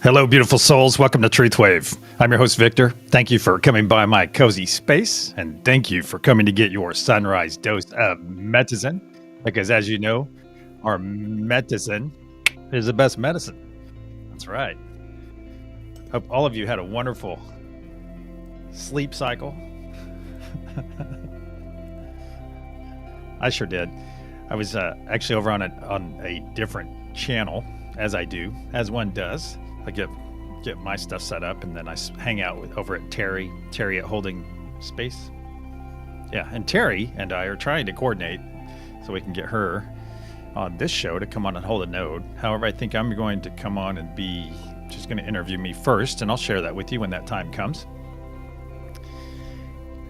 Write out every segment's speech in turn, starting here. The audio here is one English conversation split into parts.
Hello, beautiful souls. Welcome to TruthWave. I'm your host, Victor. Thank you for coming by my cozy space, and thank you for coming to get your sunrise dose of medicine, because as you know, our medicine is the best medicine. That's right. Hope all of you had a wonderful sleep cycle. I sure did. I was actually over on a different channel, as one does. I get my stuff set up, and then I hang out over at Terry at Holding Space. Yeah, and Terry and I are trying to coordinate so we can get her on this show to come on and hold a node. However, I think I'm going to come on and she's going to interview me first, and I'll share that with you when that time comes.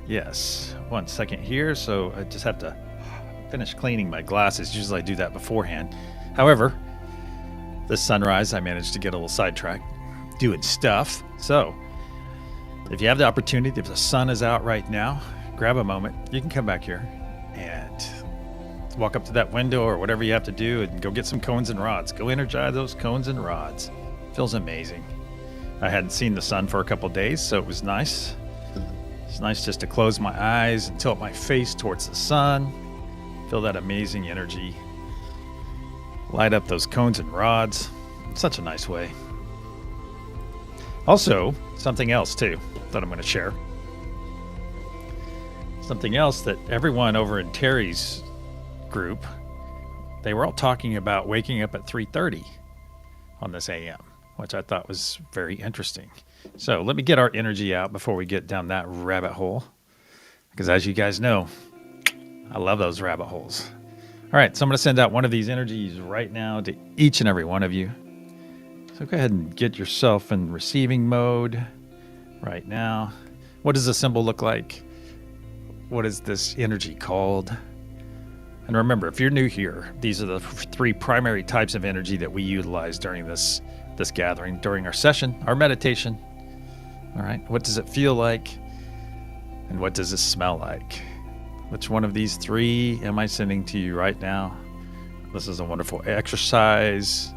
Yes, 1 second here. So I just have to finish cleaning my glasses. Usually I do that beforehand. However, this sunrise, I managed to get a little sidetracked doing stuff. So if you have the opportunity, if the sun is out right now, grab a moment. You can come back here and walk up to that window or whatever you have to do and go get some cones and rods. Go energize those cones and rods. Feels amazing. I hadn't seen the sun for a couple days, so it was nice. It's nice just to close my eyes and tilt my face towards the sun. Feel that amazing energy. Light up those cones and rods. It's such a nice way. Also, something else too that I'm going to share. Something else that everyone over in Terry's group, they were all talking about waking up at 3:30 on this AM, which I thought was very interesting. So let me get our energy out before we get down that rabbit hole, because as you guys know, I love those rabbit holes. All right, so I'm going to send out one of these energies right now to each and every one of you. So go ahead and get yourself in receiving mode right now. What does the symbol look like? What is this energy called? And remember, if you're new here, these are the three primary types of energy that we utilize during this gathering, during our session, our meditation. All right, what does it feel like? And what does it smell like? Which one of these three am I sending to you right now? This is a wonderful exercise.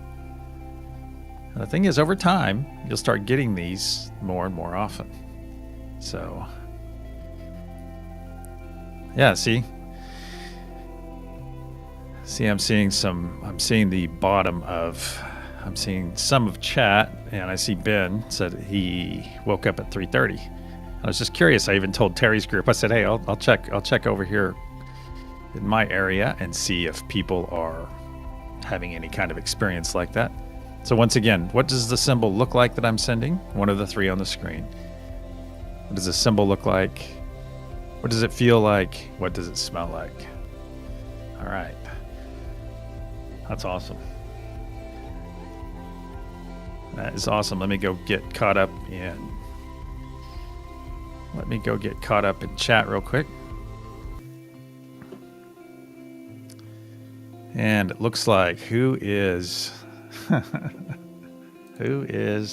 And the thing is, over time, you'll start getting these more and more often. So, yeah, see, I'm seeing some of chat, and I see Ben said he woke up at 3:30. I was just curious. I even told Terry's group, I said, hey, I'll check over here in my area and see if people are having any kind of experience like that. So once again, what does the symbol look like that I'm sending? One of the three on the screen. What does the symbol look like? What does it feel like? What does it smell like? All right. That's awesome. That is awesome. Let me go get caught up in chat real quick. And it looks like who is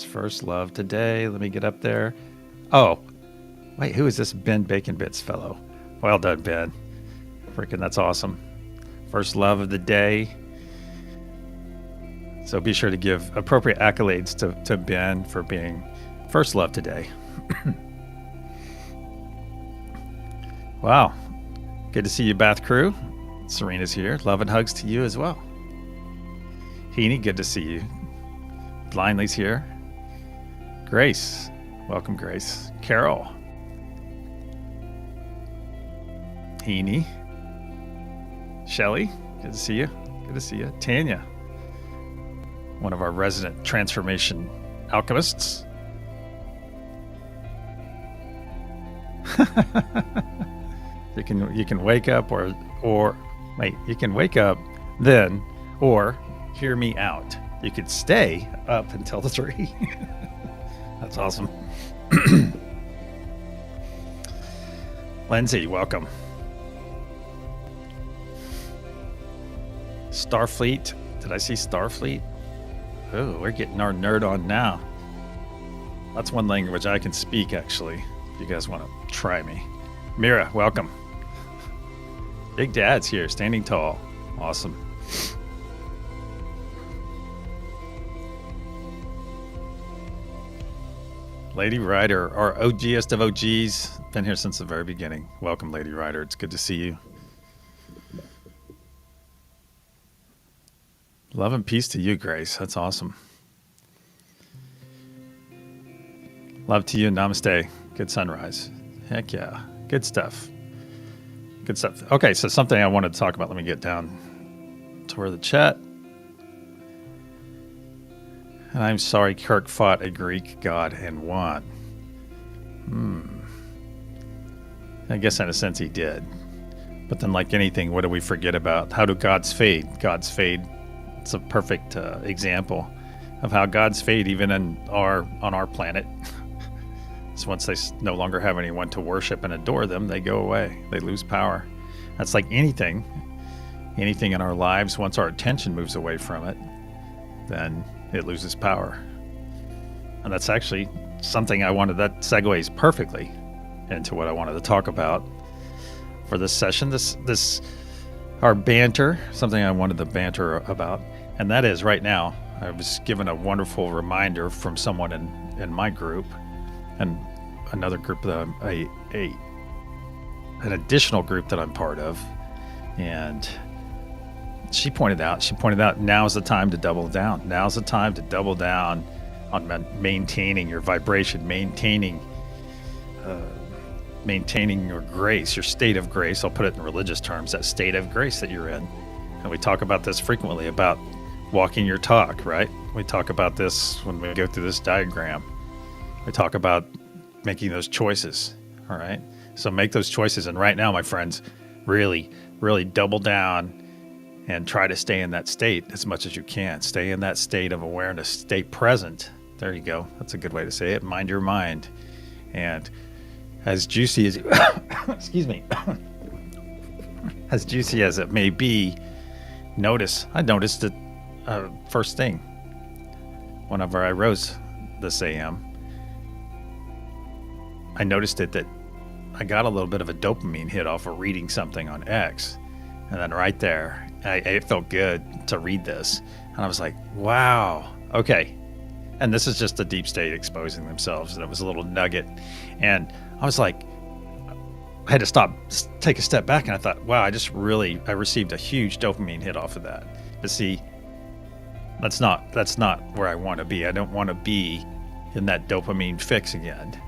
first love today? Let me get up there. Oh, wait, who is this Ben Bacon Bits fellow? Well done, Ben. Freaking, that's awesome. First love of the day. So be sure to give appropriate accolades to Ben for being first love today. Wow. Good to see you, Bath Crew. Serena's here. Love and hugs to you as well. Heaney, good to see you. Blindly's here. Grace. Welcome, Grace. Carol. Heaney. Shelly, good to see you. Good to see you. Tanya, one of our resident transformation alchemists. You can wake up or wait, you can wake up then or hear me out. You could stay up until the 3. That's awesome. Lindsay, welcome. Starfleet. Did I see Starfleet? Oh, we're getting our nerd on now. That's one language I can speak, actually, if you guys want to try me. Mira, welcome. Big Dad's here, standing tall. Awesome. Lady Ryder, our OGest of OGs. Been here since the very beginning. Welcome, Lady Ryder. It's good to see you. Love and peace to you, Grace. That's awesome. Love to you. Namaste. Good sunrise. Heck yeah. Good stuff. Good stuff. Okay, so something I wanted to talk about. Let me get down to where the chat. And I'm sorry Kirk fought a Greek god and won. I guess in a sense he did. But then like anything, what do we forget about? How do gods fade? Gods fade. It's a perfect example of how gods fade even on our planet. So once they no longer have anyone to worship and adore them, they go away. They lose power. That's like anything in our lives. Once our attention moves away from it, then it loses power. And that's actually something that segues perfectly into what I wanted to talk about for this session. This our banter, something I wanted to banter about, and that is right now, I was given a wonderful reminder from someone in my group, and another group that an additional group that I'm part of, and she pointed out now's the time to double down. Now's the time to double down on maintaining your vibration, maintaining your grace, your state of grace. I'll put it in religious terms, that state of grace that you're in. And we talk about this frequently, about walking your talk, right? We talk about this when we go through this diagram. We talk about making those choices, all right? So make those choices. And right now, my friends, really, really double down and try to stay in that state as much as you can. Stay in that state of awareness. Stay present. There you go. That's a good way to say it. Mind your mind. And as juicy as excuse me, as juicy as it may be, I noticed it first thing whenever I rose this AM. I noticed it that I got a little bit of a dopamine hit off of reading something on X. And then right there, it felt good to read this. And I was like, wow, okay. And this is just the deep state exposing themselves. And it was a little nugget. And I was like, I had to stop, take a step back. And I thought, wow, I received a huge dopamine hit off of that. But see, that's not where I want to be. I don't want to be in that dopamine fix again.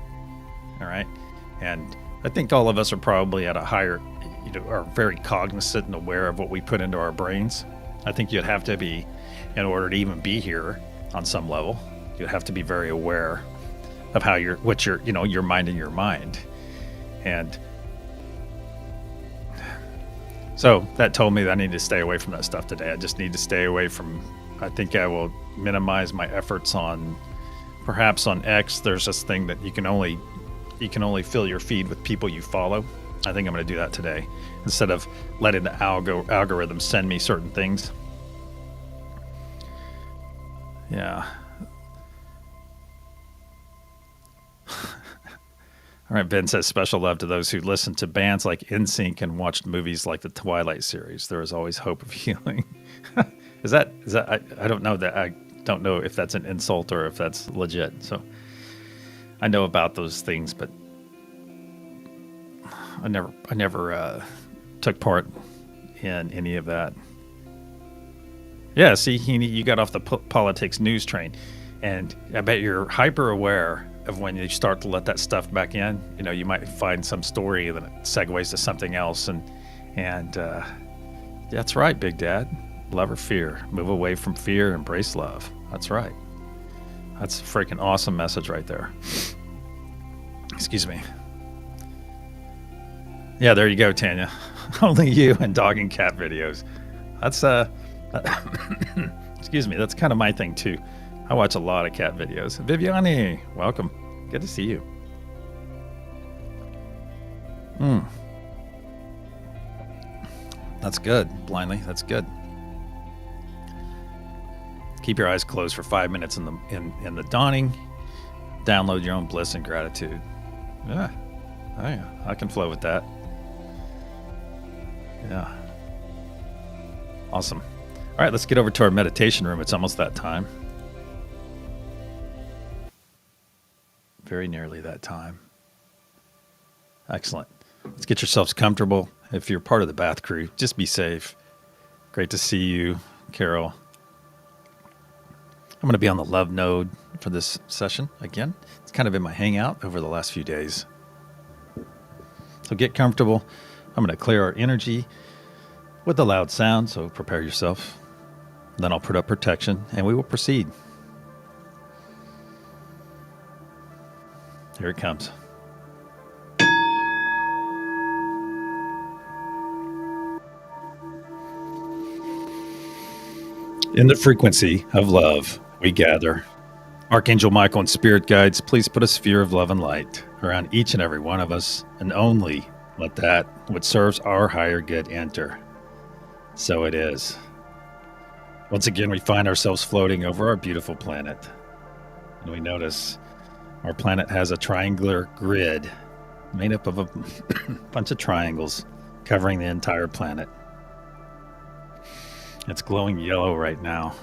All right. And I think all of us are probably at a higher, are very cognizant and aware of what we put into our brains. I think you'd have to be, in order to even be here on some level, you'd have to be very aware of how your mind in your mind. And so that told me that I need to stay away from that stuff today. I just need to stay away from, I think I will minimize my efforts perhaps on X. There's this thing that you can only fill your feed with people you follow. I think I'm going to do that today instead of letting the algorithm send me certain things. Yeah. All right, Ben says, special love to those who listen to bands like NSYNC and watched movies like the Twilight series. There is always hope of healing. Is that I don't know that. I don't know if that's an insult or if that's legit. So I know about those things, but I never took part in any of that. Yeah, see, Heaney, you got off the politics news train, and I bet you're hyper aware of when you start to let that stuff back in. You might find some story and then it segues to something else, and that's right, Big Dad. Love or fear. Move away from fear, embrace love. That's right. That's a freaking awesome message right there. Excuse me. Yeah, there you go, Tanya. Only you and dog and cat videos. That's excuse me, that's kind of my thing too. I watch a lot of cat videos. Viviani, welcome. Good to see you. That's good, Blindly. That's good. Keep your eyes closed for 5 minutes in the dawning. Download your own bliss and gratitude. Yeah. Oh yeah, I can flow with that. Yeah. Awesome. All right, let's get over to our meditation room. It's almost that time. Very nearly that time. Excellent. Let's get yourselves comfortable. If you're part of the bath crew, just be safe. Great to see you, Carol. I'm going to be on the love node for this session again. It's kind of been my hangout over the last few days. So get comfortable. I'm going to clear our energy with a loud sound, so prepare yourself. Then I'll put up protection and we will proceed. Here it comes. In the frequency of love, we gather. Archangel Michael and spirit guides, please put a sphere of love and light around each and every one of us, and only let that which serves our higher good enter. So it is. Once again, we find ourselves floating over our beautiful planet, and we notice our planet has a triangular grid made up of a bunch of triangles covering the entire planet. It's glowing yellow right now.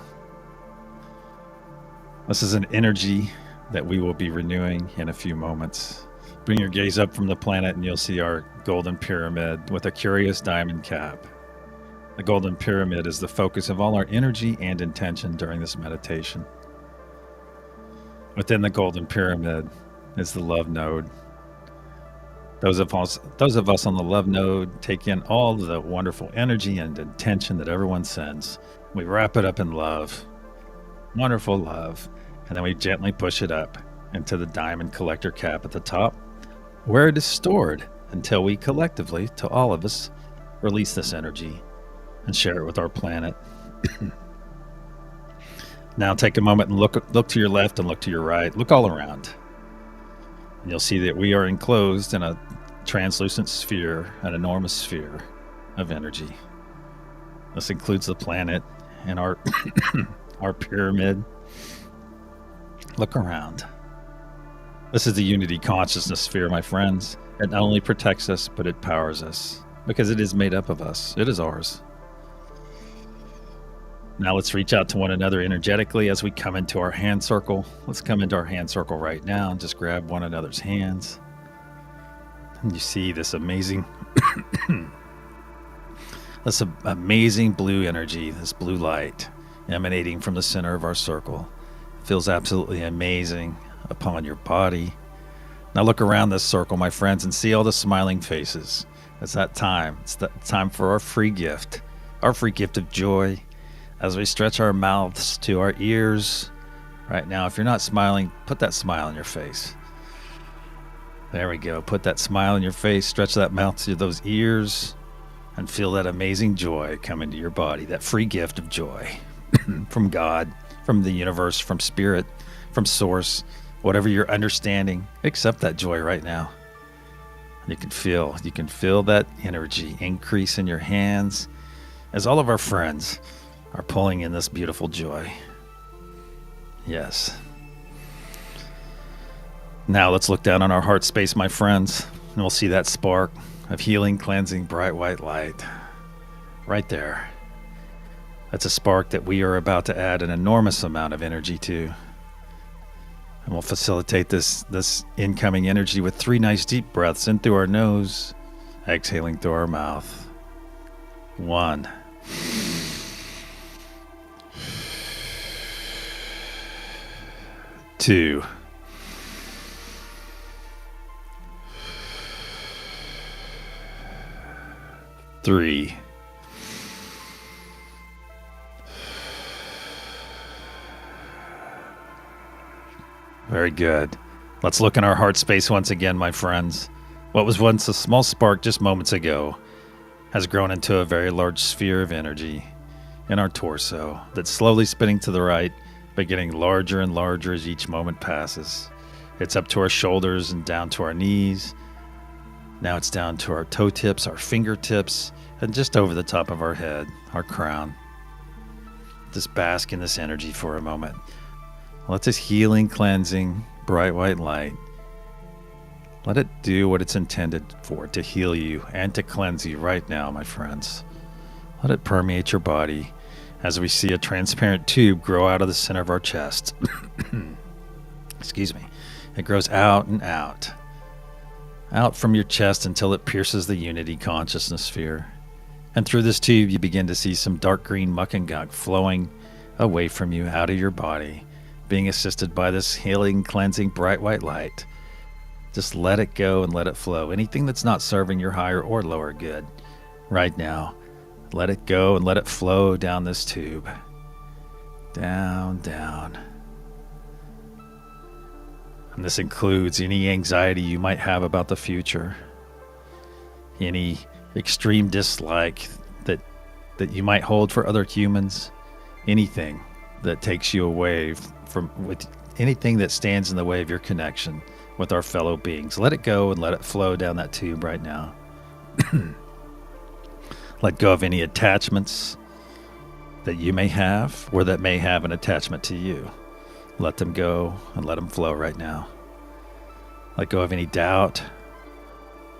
This is an energy that we will be renewing in a few moments. Bring your gaze up from the planet and you'll see our golden pyramid with a curious diamond cap. The golden pyramid is the focus of all our energy and intention during this meditation. Within the golden pyramid is the love node. Those of us on the love node take in all the wonderful energy and intention that everyone sends. We wrap it up in love, wonderful love, and then we gently push it up into the diamond collector cap at the top, where it is stored until we collectively, to all of us, release this energy and share it with our planet. Now take a moment and look to your left and look to your right. Look all around. And you'll see that we are enclosed in a translucent sphere, an enormous sphere of energy. This includes the planet and our our pyramid. Look around. This is the unity consciousness sphere, my friends. It not only protects us, but it powers us because it is made up of us. It is ours. Now let's reach out to one another energetically as we come into our hand circle. Let's come into our hand circle right now and just grab one another's hands. And you see this amazing, blue energy, this blue light emanating from the center of our circle. It feels absolutely amazing upon your body. Now look around this circle, my friends, and see all the smiling faces. It's that time. It's that time for our free gift of joy. As we stretch our mouths to our ears right now, if you're not smiling, put that smile on your face. There we go. Put that smile on your face, stretch that mouth to those ears, and feel that amazing joy come into your body, that free gift of joy from God, from the universe, from spirit, from source, whatever you're understanding. Accept that joy right now. You can feel that energy increase in your hands as all of our friends are pulling in this beautiful joy. Yes. Now let's look down on our heart space, my friends, and we'll see that spark of healing, cleansing, bright white light right there. That's a spark that we are about to add an enormous amount of energy to. And we'll facilitate this incoming energy with 3 nice deep breaths in through our nose, exhaling through our mouth. 1. 2. 3. Very good. Let's look in our heart space once again, my friends. What was once a small spark just moments ago has grown into a very large sphere of energy in our torso that's slowly spinning to the right, but getting larger and larger as each moment passes. It's up to our shoulders and down to our knees. Now it's down to our toe tips, our fingertips, and just over the top of our head, our crown. Just bask in this energy for a moment. Let this healing, cleansing, bright white light, let it do what it's intended for, to heal you and to cleanse you right now, my friends. Let it permeate your body as we see a transparent tube grow out of the center of our chest. Excuse me. It grows out and out, out from your chest until it pierces the unity consciousness sphere. And through this tube, you begin to see some dark green muck and gunk flowing away from you, out of your body, being assisted by this healing, cleansing, bright white light. Just let it go and let it flow. Anything that's not serving your higher or lower good right now, let it go and let it flow down this tube. Down, down. And this includes any anxiety you might have about the future, any extreme dislike that you might hold for other humans, anything that takes you away from, with anything that stands in the way of your connection with our fellow beings. Let it go and let it flow down that tube right now. Let go of any attachments that you may have or that may have an attachment to you. Let them go and let them flow right now. Let go of any doubt,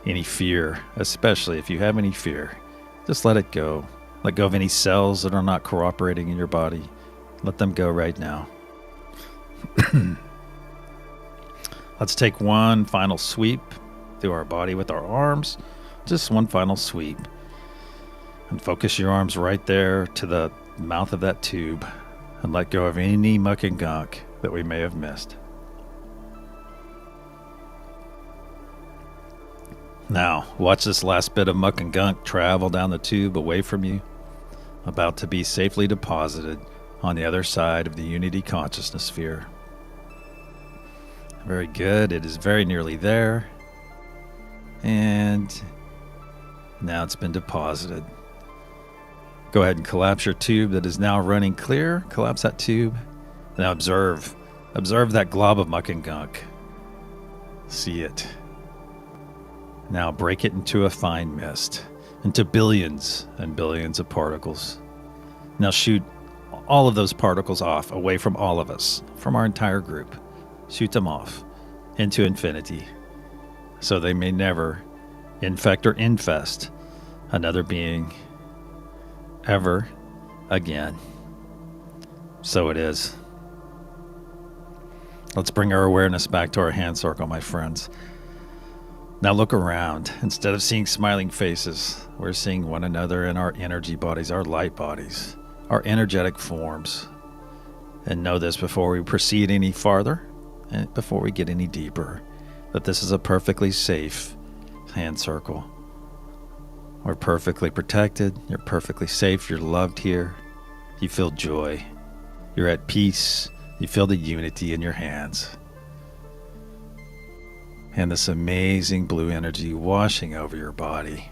any fear, especially if you have any fear. Just let it go. Let go of any cells that are not cooperating in your body. Let them go right now. Let's take one final sweep through our body with our arms. Just one final sweep. And focus your arms right there to the mouth of that tube. And let go of any muck and gunk that we may have missed. Now, watch this last bit of muck and gunk travel down the tube away from you, about to be safely deposited on the other side of the unity consciousness sphere. Very good. It is very nearly there. And now it's been deposited. Go ahead and collapse your tube that is now running clear. Collapse that tube. Now observe that glob of muck and gunk. See it. Now break it into a fine mist, into billions and billions of particles. Now shoot all of those particles off, away from all of us, from our entire group. Shoot them off into infinity, so they may never infect or infest another being ever again. So it is. Let's bring our awareness back to our hand circle, my friends. Now look around. Instead of seeing smiling faces, we're seeing one another in our energy bodies, our light bodies, our energetic forms. And know this before we proceed any farther, and before we get any deeper, that this is a perfectly safe hand circle. We're perfectly protected. You're perfectly safe. You're loved here. You feel joy. You're at peace. You feel the unity in your hands. And this amazing blue energy washing over your body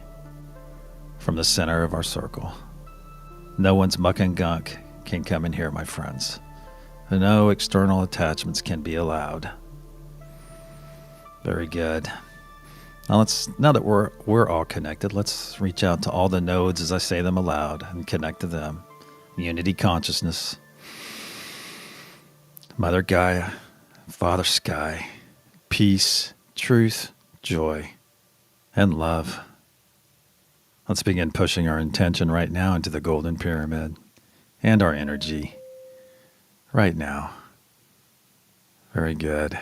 from the center of our circle. No one's muck and gunk can come in here, my friends. No external attachments can be allowed. Very good. Now that we're all connected, let's reach out to all the nodes as I say them aloud and connect to them. Unity consciousness, Mother Gaia, Father Sky, peace, truth, joy, and love. Let's begin pushing our intention right now into the golden pyramid and our energy right now. Very good.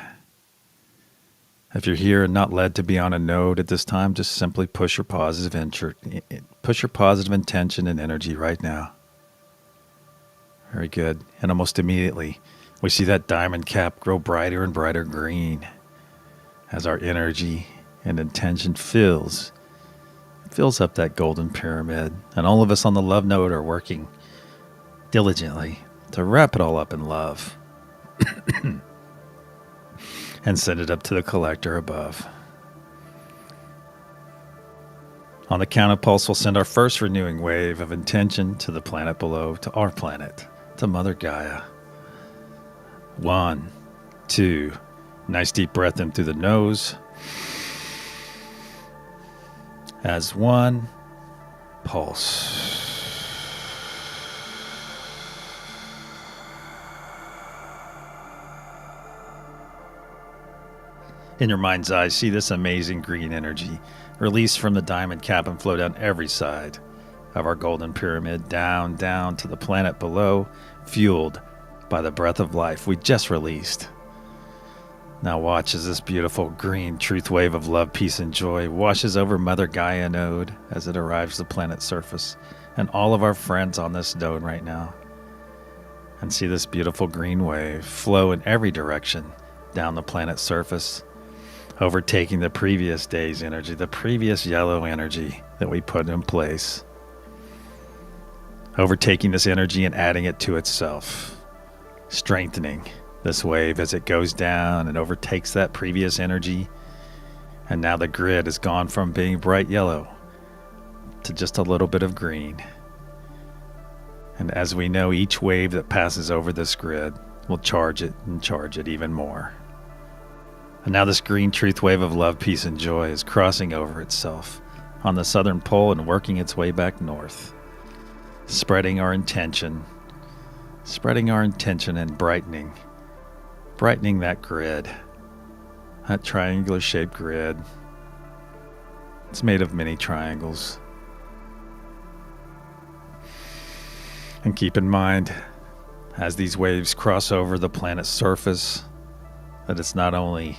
If you're here and not led to be on a node at this time, just simply push your positive intention and energy right now. Very good. And almost immediately, we see that diamond cap grow brighter and brighter green as our energy and intention fills up that golden pyramid. And all of us on the love node are working diligently to wrap it all up in love and send it up to the collector above. On the count of pulse, we'll send our first renewing wave of intention to the planet below, to our planet, to Mother Gaia. 1, 2, nice deep breath in through the nose. As one, pulse. In your mind's eye, see this amazing green energy release from the diamond cap and flow down every side of our golden pyramid, down to the planet below, fueled by the breath of life we just released. Now watch as this beautiful green truth wave of love, peace, and joy washes over Mother Gaia node as it arrives the planet's surface and all of our friends on this node right now. And see this beautiful green wave flow in every direction down the planet's surface, overtaking the previous day's energy, the previous yellow energy that we put in place. Overtaking this energy and adding it to itself, strengthening this wave as it goes down and overtakes that previous energy. And now the grid has gone from being bright yellow to just a little bit of green. And as we know, each wave that passes over this grid will charge it and charge it even more. And now this green truth wave of love, peace, and joy is crossing over itself on the southern pole and working its way back north, spreading our intention and brightening that grid, that triangular shaped grid. It's made of many triangles. And keep in mind, as these waves cross over the planet's surface, that it's not only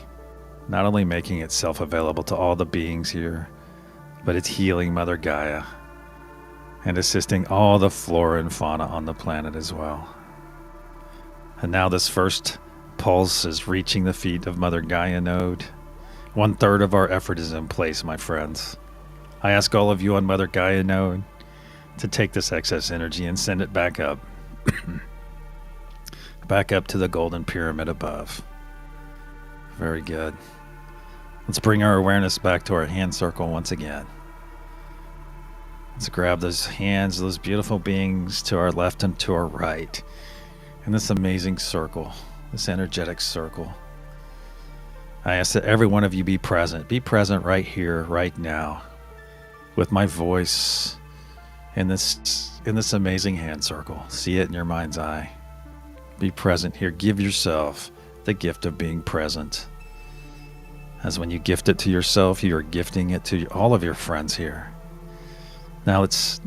making itself available to all the beings here, but it's healing Mother Gaia and assisting all the flora and fauna on the planet as well. And now this first pulse is reaching the feet of Mother Gaia node. 1/3 of our effort is in place, my friends. I ask all of you on Mother Gaia node to take this excess energy and send it back up. Back up to the golden pyramid above. Very good. Let's bring our awareness back to our hand circle once again. Let's grab those hands, those beautiful beings to our left and to our right, in this amazing circle, this energetic circle. I ask that every one of you be present. Be present right here, right now, with my voice in this amazing hand circle. See it in your mind's eye. Be present here. Give yourself the gift of being present. As when you gift it to yourself, you are gifting it to all of your friends here. Now let's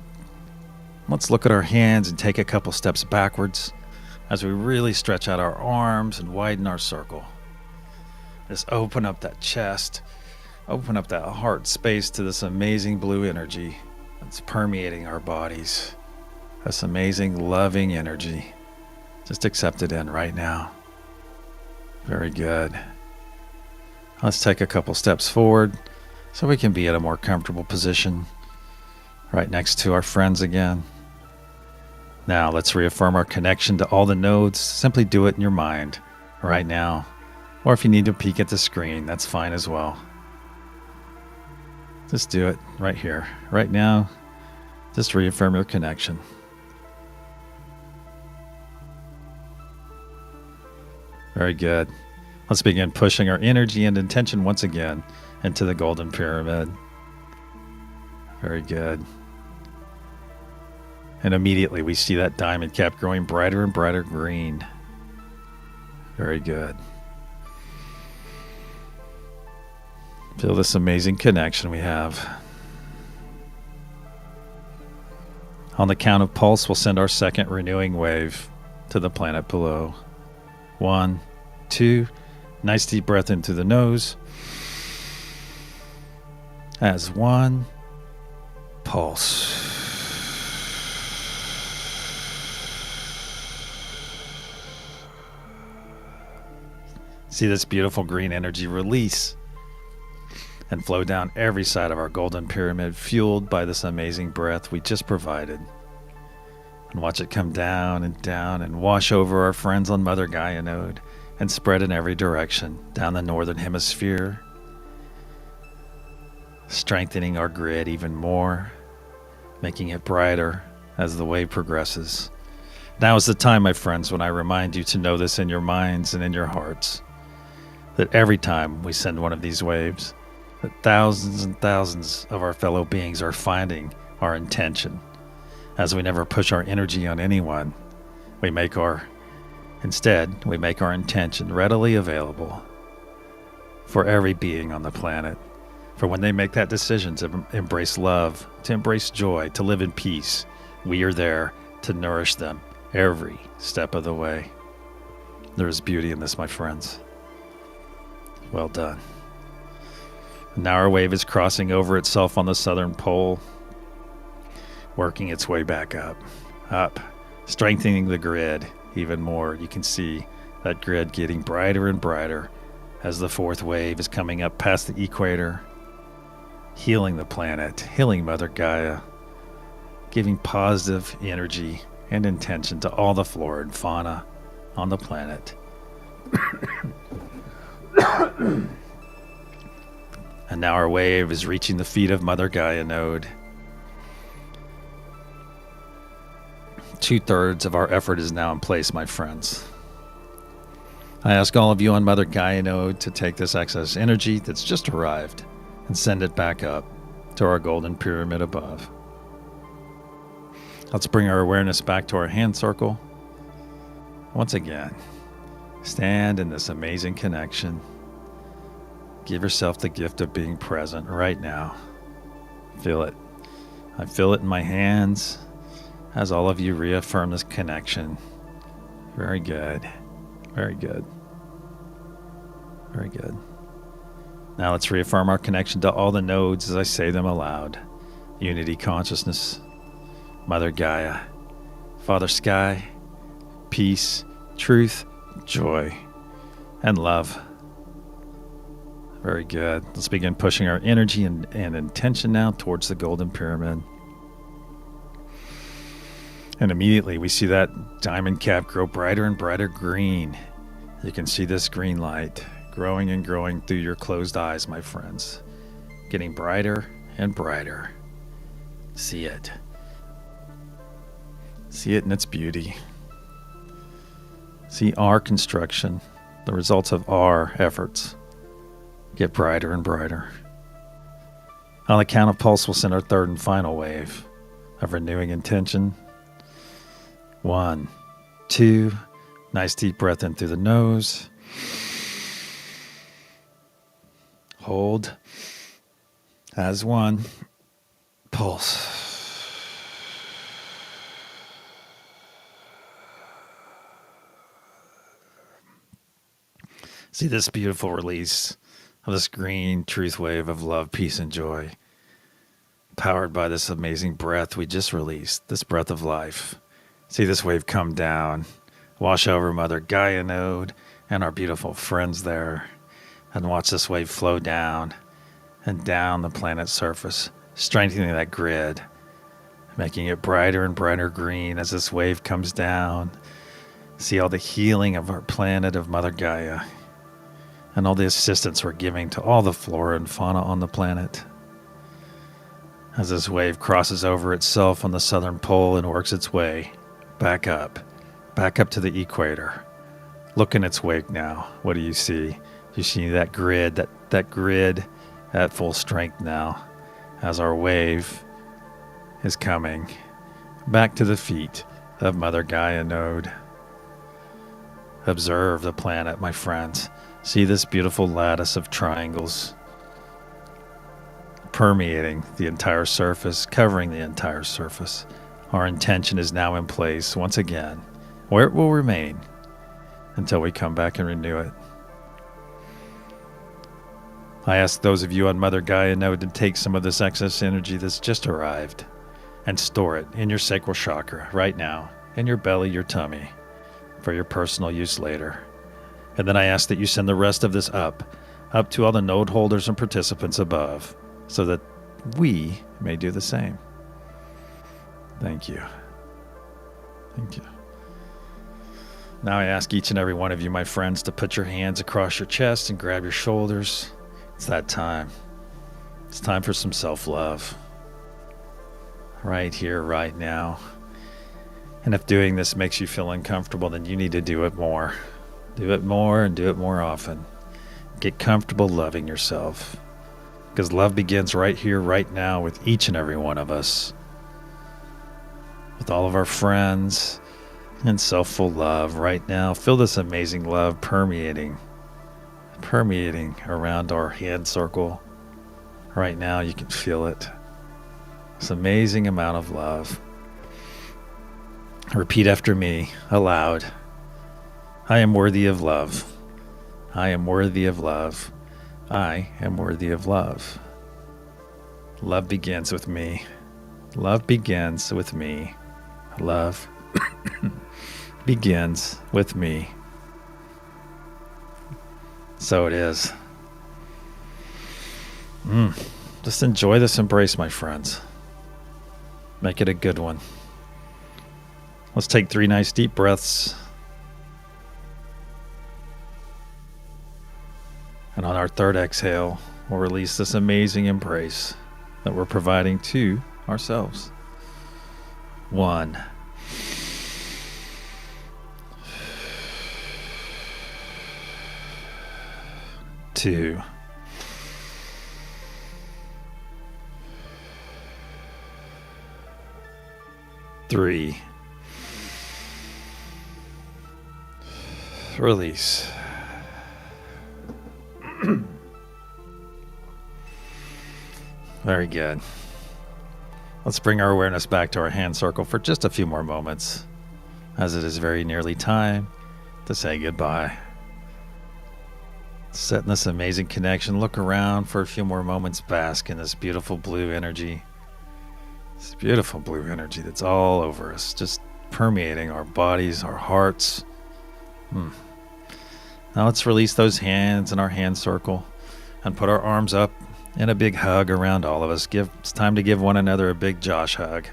look at our hands and take a couple steps backwards as we really stretch out our arms and widen our circle. Just open up that chest, open up that heart space to this amazing blue energy that's permeating our bodies. This amazing loving energy. Just accept it in right now. Very good. Let's take a couple steps forward so we can be at a more comfortable position right next to our friends again. Now let's reaffirm our connection to all the nodes. Simply do it in your mind right now. Or if you need to peek at the screen, that's fine as well. Just do it right here, right now. Just reaffirm your connection. Very good. Let's begin pushing our energy and intention once again into the golden pyramid. Very good. And immediately we see that diamond cap growing brighter and brighter green. Very good. Feel this amazing connection we have. On the count of pulse, we'll send our second renewing wave to the planet below. 1, 2, nice deep breath into the nose. As 1, pulse. See this beautiful green energy release and flow down every side of our golden pyramid, fueled by this amazing breath we just provided. And watch it come down and wash over our friends on Mother Gaia node and spread in every direction down the northern hemisphere, strengthening our grid even more, making it brighter as the wave progresses. Now is the time, my friends, when I remind you to know this in your minds and in your hearts, that every time we send one of these waves, that thousands and thousands of our fellow beings are finding our intention. As we never push our energy on anyone, we make our intention readily available for every being on the planet. For when they make that decision to embrace love, to embrace joy, to live in peace, we are there to nourish them every step of the way. There is beauty in this, my friends. Well done. Now our wave is crossing over itself on the southern pole, working its way back up, strengthening the grid even more. You can see that grid getting brighter and brighter as the fourth wave is coming up past the equator, healing the planet, healing Mother Gaia, giving positive energy and intention to all the flora and fauna on the planet. And now our wave is reaching the feet of Mother Gaia node. 2/3 of our effort is now in place, my friends. I ask all of you on Mother Gaia node to take this excess energy that's just arrived and send it back up to our golden pyramid above. Let's bring our awareness back to our hand circle. Once again, stand in this amazing connection. Give yourself the gift of being present right now. Feel it. I feel it in my hands as all of you reaffirm this connection. Very good. Very good. Very good. Now let's reaffirm our connection to all the nodes as I say them aloud. Unity consciousness, Mother Gaia, Father Sky, peace, truth, joy, and love. Very good. Let's begin pushing our energy and intention now towards the golden pyramid. And immediately we see that diamond cap grow brighter and brighter green. You can see this green light growing and growing through your closed eyes, my friends. Getting brighter and brighter. See it. See it in its beauty. See our construction, the results of our efforts, get brighter and brighter. On the count of pulse, we'll send our third and final wave of renewing intention. 1, 2, nice deep breath in through the nose. Hold. As one. Pulse. See this beautiful release of this green truth wave of love, peace, and joy, powered by this amazing breath we just released, this breath of life. See this wave come down, wash over Mother Gaia node and our beautiful friends there, and watch this wave flow down and down the planet's surface, strengthening that grid, making it brighter and brighter green as this wave comes down. See all the healing of our planet, of Mother Gaia, and all the assistance we're giving to all the flora and fauna on the planet. As this wave crosses over itself on the southern pole and works its way back up to the equator. Look in its wake now. What do you see? You see that grid, that grid at full strength now, as our wave is coming back to the feet of Mother Gaia node. Observe the planet, my friends. See this beautiful lattice of triangles permeating the entire surface, covering the entire surface. Our intention is now in place once again, where it will remain until we come back and renew it. I ask those of you on Mother Gaia node to take some of this excess energy that's just arrived and store it in your sacral chakra right now, in your belly, your tummy, for your personal use later. And then I ask that you send the rest of this up to all the node holders and participants above, so that we may do the same. Thank you. Thank you. Now I ask each and every one of you, my friends, to put your hands across your chest and grab your shoulders. It's that time. It's time for some self-love. Right here, right now. And if doing this makes you feel uncomfortable, then you need to do it more. Do it more and do it more often. Get comfortable loving yourself. Because love begins right here, right now, with each and every one of us. With all of our friends and self-full love right now. Feel this amazing love permeating around our hand circle. Right now, you can feel it. This amazing amount of love. Repeat after me, aloud. I am worthy of love. I am worthy of love. I am worthy of love. Love begins with me. Love begins with me. Love begins with me. So it is. Just enjoy this embrace, my friends. Make it a good one. Let's take 3 nice deep breaths. And on our 3rd exhale, we'll release this amazing embrace that we're providing to ourselves. 1. 2. 3. Release. Very good. Let's bring our awareness back to our hand circle for just a few more moments, as it is very nearly time to say goodbye. Setting this amazing connection, look around for a few more moments, bask in this beautiful blue energy. This beautiful blue energy that's all over us, just permeating our bodies, our hearts. Now let's release those hands in our hand circle and put our arms up in a big hug around all of us. It's time to give one another a big Josh hug.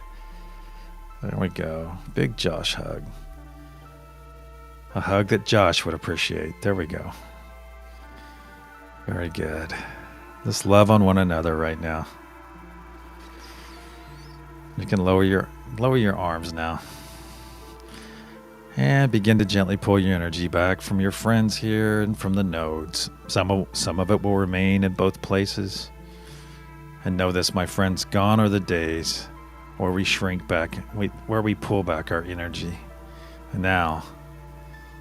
There we go. Big Josh hug. A hug that Josh would appreciate. There we go. Very good. Just love on one another right now. You can lower your arms now. And begin to gently pull your energy back from your friends here and from the nodes. Some of it will remain in both places. And know this, my friends, gone are the days where we shrink back, where we pull back our energy. And now,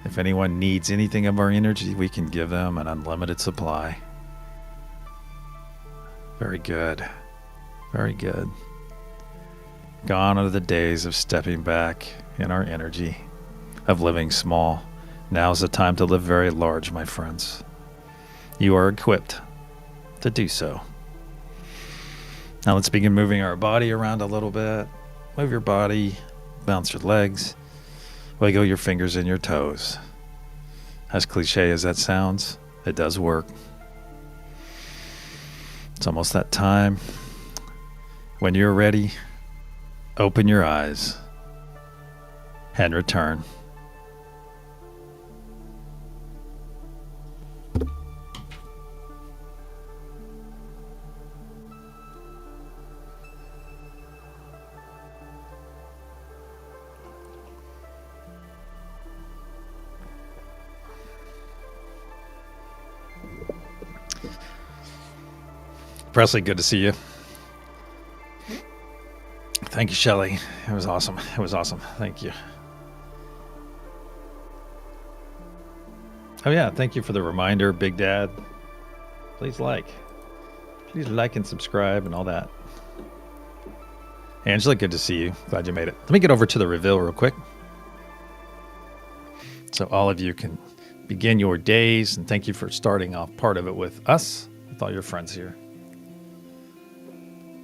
if anyone needs anything of our energy, we can give them an unlimited supply. Very good. Very good. Gone are the days of stepping back in our energy, of living small. Now's the time to live very large, my friends. You are equipped to do so. Now let's begin moving our body around a little bit. Move your body, bounce your legs, wiggle your fingers and your toes. As cliche as that sounds, it does work. It's almost that time. When you're ready, open your eyes and return. Presley, good to see you. Thank you, Shelley. It was awesome. It was awesome. Thank you. Oh yeah, thank you for the reminder, Big Dad. Please like and subscribe and all that. Angela, good to see you. Glad you made it. Let me get over to the reveal real quick, so all of you can begin your days, and thank you for starting off part of it with us, with all your friends here.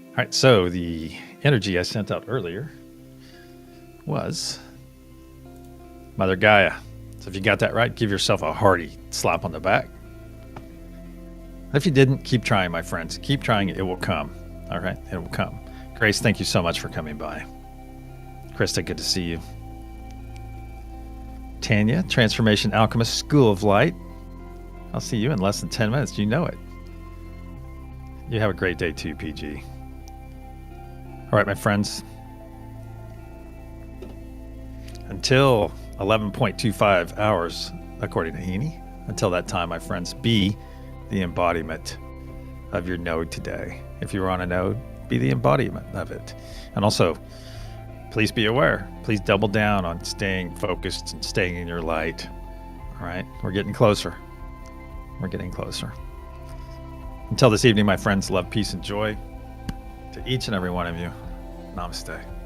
All right, so the energy I sent out earlier was Mother Gaia. So if you got that right, give yourself a hearty slap on the back. If you didn't, keep trying, my friends. Keep trying. It will come. All right, it will come. Grace, thank you so much for coming by. Krista, good to see you. Tanya, Transformation Alchemist, School of Light. I'll see you in less than 10 minutes. You know it. You have a great day too, PG. All right, my friends. Until 11.25 hours, according to Heaney. Until that time, my friends, be the embodiment of your node today. If you're on a node, be the embodiment of it. And also, please be aware. Please double down on staying focused and staying in your light. All right? We're getting closer. We're getting closer. Until this evening, my friends, love, peace, and joy to each and every one of you. Namaste.